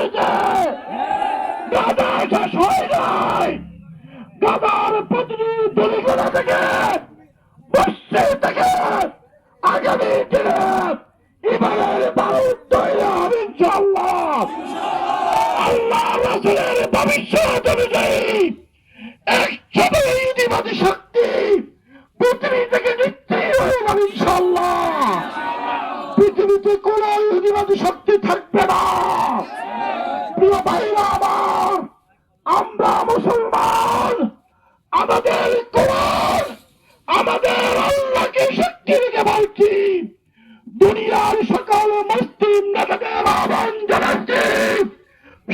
হয়েছে, গাঁজা শেষ হয় নাই। গাঁজার প্রতিটি দলিগুলো থেকে বসে থেকে আগামী দিনে ইমানের বারুদ তৈরি হবে ইনশাআল্লাহ। আল্লাহ রাসূলের ভবিষ্যৎ অনুযায়ী একসাথে ইহুদিবাদী শক্তি পৃথিবী থেকে নিশ্চয়ই হয়ে যাবে ইনশাআল্লাহ। পৃথিবীতে কোন ইহুদিবাদী শক্তি থাকবে না। প্রিয় ভাইরা আমার, আমরা মুসলমান, আমাদের কোরআন আমাদের আল্লাহকে শক্তি রেখে বলছি। দুনিয়ার সকল মুসলিম নেতাদের আহ্বান জানাচ্ছি,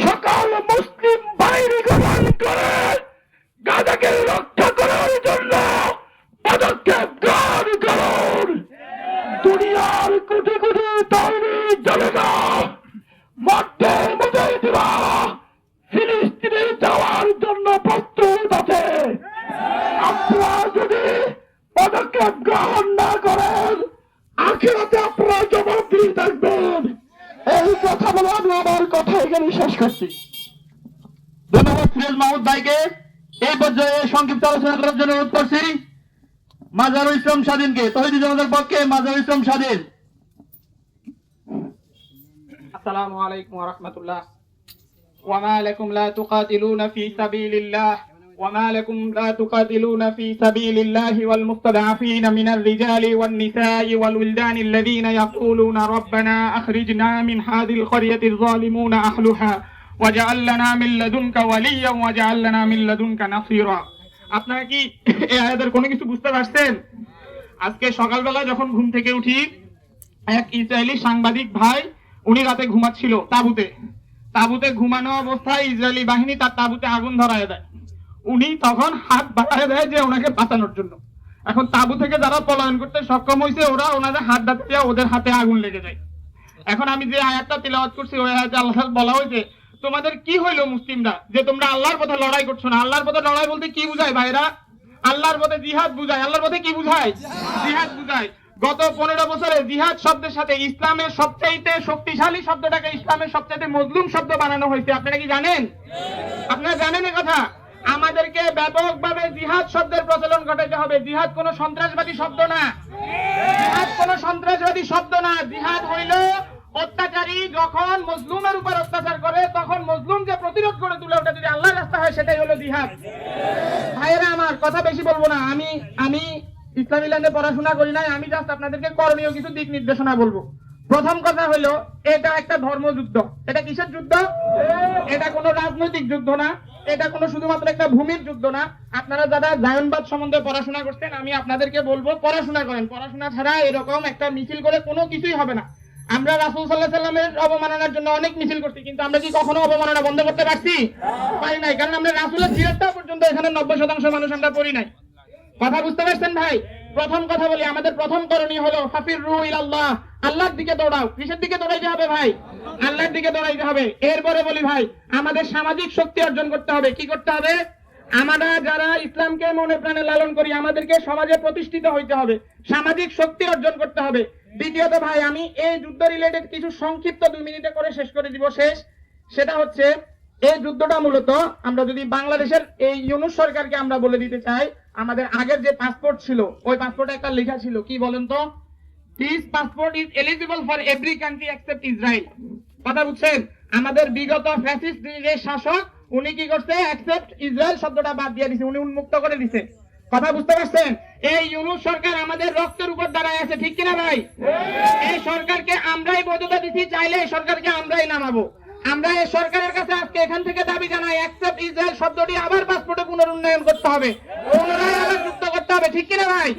সকল মুসলিম বাইরে গ্রহণ করে গাজাকে রক্ষা করার জন্য পদক্ষেপ গ্রহণ করুন। দুনিয়ার কোটি কোটি তৈরি জনতা মধ্যে মুজাহিদরা ফিলিস্তিনে যাওয়ার জন্য প্রস্তুত আছে। আপনারা যদি পদক্ষেপ গ্রহণ না করেন, আখিরাতে আপনারা জবাবদিহি থাকবেন। এই কথা বলে আমি আমার কথা এখানে শেষ করছি। ধন্যবাদ ফিরোজ মাহমুদ ভাইকে। এই পর্যায়ে সংক্ষিপ্ত আলোচনা করার জন্য অনুরোধ করছি মাজারুল ইসলাম স্বাধীনকে। তৌহিদি জনতার পক্ষে মাজারুল ইসলাম স্বাধীন। السلام عليكم ورحمة الله. وما لكم لا تقاتلون في سبيل الله وما لكم لا تقاتلون في سبيل الله والمستضعفين من الرجال والنساء والولدان الذين يقولون ربنا أخرجنا من هذه القرية الظالمون أهلها واجعل لنا من لدنك وليا واجعل لنا من لدنك نصيرا. আপনারা কি এই আয়াতের কোনো কিছু বুঝতে পারছেন? আজকে সকালবেলা যখন ঘুম থেকে উঠি, এক ইসরায়েলি সাংবাদিক ভাই উনি রাতে ঘুমাচ্ছিল তাঁবুতে ঘুমানো অবস্থায় ইসরায়েলি বাহিনী তার তাঁবুতে আগুন ধরায় দেয়। উনি তখন হাত বাড়ায় দেয় যে ওনাকে বাঁচানোর জন্য। এখন তাঁবু থেকে যারা পলায়ন করতে সক্ষম হয়েছে ওরা ওনাদের হাত ডাকতে ওদের হাতে আগুন লেগে যায়। এখন আমি যে আয়াতটা তিলাওয়াত করছি ওই আয়াতে আল্লাহ বলা হয়েছে, তোমাদের কি হইলো মুসলিমরা যে তোমরা আল্লাহর পথে লড়াই করছো না? আল্লাহর পথে লড়াই বলতে কি বুঝায় ভাইরা? আল্লাহর পথে জিহাদ বুঝায়। আল্লাহর পথে কি বুঝায়? জিহাদ বুঝায়। গত 15 বছরে জিহাদ শব্দের সাথে ইসলামের সবচাইতে শক্তিশালী শব্দটাকে ইসলামের সবচাইতে মজলুম শব্দ বানানো হয়েছে। আপনারা কি জানেন? আপনারা জানেন এই কথা? আমাদেরকে ব্যাপকভাবে জিহাদ শব্দের প্রচলন ঘটাতে হবে। জিহাদ কোনো সন্ত্রাসবাদী শব্দ না। জিহাদ কোনো সন্ত্রাসবাদী শব্দ না। জিহাদ হইল অত্যাচারী যখন মজলুমের উপর অত্যাচার করে তখন মজলুমকে প্রতিরোধ করে তুলে ওটা যদি আল্লাহর রাস্তা হয় সেটাই হলো জিহাদ। ভাইয়েরা আমার, কথা বেশি বলবো না। আমি ইসলামী ল্যান্ডে পড়াশোনা করি নাই। আমি জাস্ট আপনাদেরকে করণীয় কিছু দিক নির্দেশনা বলবো। প্রথম কথা হলো, এটা একটা ধর্মযুদ্ধ। এটা কিসের যুদ্ধ? এটা কোনো রাজনৈতিক যুদ্ধ না। এটা কোনো শুধুমাত্র একটা ভূমির যুদ্ধ না। আপনারা যারা জায়নবাদ সম্বন্ধে পড়াশোনা করছেন, আমি আপনাদেরকে বলবো পড়াশোনা করেন। পড়াশোনা ছাড়া এরকম একটা মিছিল করে কোনো কিছুই হবে না। আমরা রাসূল সাল্লাল্লাহু আলাইহি সাল্লামের অবমাননার জন্য অনেক মিছিল করছি, কিন্তু আমরা কি কখনো অবমাননা বন্ধ করতে পারছি? পারি নাই, কারণ আমরা রাসূলের সিরাতটা পর্যন্ত এখানে 90% মানুষ আমরা পড়ি নাই। কথা বুঝতে পারছেন ভাই? প্রথম কথা বলি, আমাদের প্রথম করণীয় হলো ফাফিরু ইলাল্লাহ, আল্লাহর দিকে দৌড়াও। কিসের দিকে দৌড়াইতে হবে ভাই? আল্লাহর দিকে দৌড়াইতে হবে। এরপরে বলি ভাই, আমাদের সামাজিক শক্তি অর্জন করতে হবে। কি করতে হবে? আমরা যারা ইসলামকে মনে প্রাণে লালন করি আমাদেরকে সমাজে প্রতিষ্ঠিত হইতে হবে, সামাজিক শক্তি অর্জন করতে হবে। দ্বিতীয়ত ভাই, আমি এই যুদ্ধ রিলেটেড কিছু সংক্ষিপ্ত 2 মিনিটে করে শেষ করে দিব। সেটা হচ্ছে, এই যুদ্ধটা মূলত আমরা যদি বাংলাদেশের এই ইউনূস সরকারকে আমরা বলে দিতে চাই, আমাদের আগের যে পাসপোর্ট ছিল ওই পাসপোর্টে একটা লেখা ছিল, কি বলেন তো? This passport is eligible for every country except Israel. কথা বুঝছেন? আমাদের বিগত ফ্যাসিস্ট যে শাসক উনি কি করছে? এক্সেপ্ট ইসরায়েল শব্দটা বাদ দিয়ে দিছে, উনি উন্মুক্ত করে দিছে। কথা বুঝতে পারছেন? এই ইউনূস সরকার আমাদের রক্তের উপর দাঁড়ায় আছে, ঠিক কিনা ভাই? এই সরকারকে আমরাই বৈধতা দিছি, চাইলে এই সরকারকে আমরাই নামাবো। আমরা এই সরকারের কাছে আজকে এখান থেকে দাবি জানাই, অ্যাকসেপ্ট ইসরায়েল শব্দটি আবার পাসপোর্টে পুনরুন্নয়ন করতে হবে, পুনরায় আবার যুক্ত করতে হবে, ঠিক কিনা ভাই?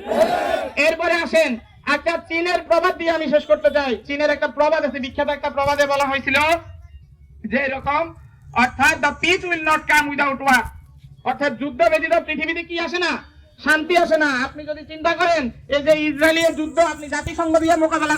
এরপরে আসেন, একটা চীনের প্রবাদ দিয়ে আমি শেষ করতে চাই। চীনের একটা প্রবাদ আছে, বিখ্যাত একটা প্রবাদে বলা হয়েছিল যে এরকম, অর্থাৎ the peace will not come without war, অর্থাৎ যুদ্ধ ব্যতীত পৃথিবীতে কি আসে না? শান্তি আসে না। আপনি যদি চিন্তা করেন, এই যে ইসরায়েলের যুদ্ধ আপনি জাতিসংঘ দিয়ে মোকাবেলা